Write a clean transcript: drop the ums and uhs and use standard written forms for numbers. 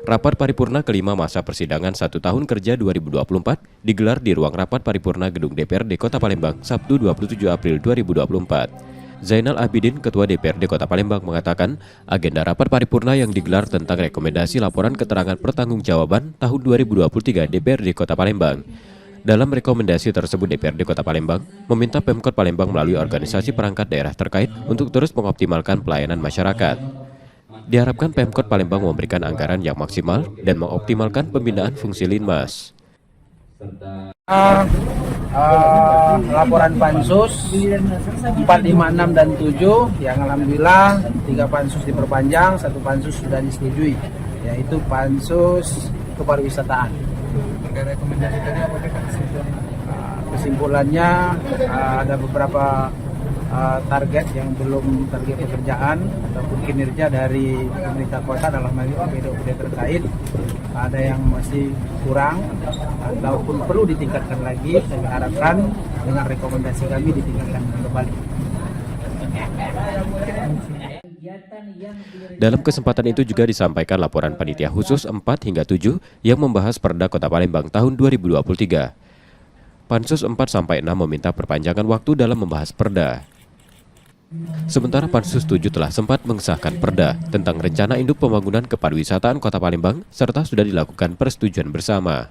Rapat paripurna kelima masa persidangan 1 tahun kerja 2024 digelar di ruang rapat paripurna Gedung DPRD Kota Palembang, Sabtu 27 April 2024. Zainal Abidin, Ketua DPRD Kota Palembang mengatakan, agenda rapat paripurna yang digelar tentang rekomendasi laporan keterangan pertanggungjawaban tahun 2023 DPRD Kota Palembang. Dalam rekomendasi tersebut, DPRD Kota Palembang meminta Pemkot Palembang melalui organisasi perangkat daerah terkait untuk terus mengoptimalkan pelayanan masyarakat. Diharapkan Pemkot Palembang memberikan anggaran yang maksimal dan mengoptimalkan pembinaan fungsi Linmas. Laporan Pansus 4, 5, 6, dan 7 yang alhamdulillah 3 Pansus diperpanjang, 1 Pansus sudah disetujui, yaitu Pansus Kepariwisataan. Rekomendasi tadi apa kesimpulannya? Ada beberapa target yang belum target pekerjaan ataupun kinerja dari pemerintah kota dalam hal ini OPD terkait, ada yang masih kurang ataupun perlu ditingkatkan lagi. Saya harapkan dengan rekomendasi kami ditingkatkan kembali. Dalam kesempatan itu juga disampaikan laporan panitia khusus 4 hingga 7 yang membahas Perda Kota Palembang tahun 2023. Pansus 4 sampai 6 meminta perpanjangan waktu dalam membahas Perda. Sementara Pansus 7 telah sempat mengesahkan Perda tentang rencana induk pembangunan kepariwisataan Kota Palembang serta sudah dilakukan persetujuan bersama.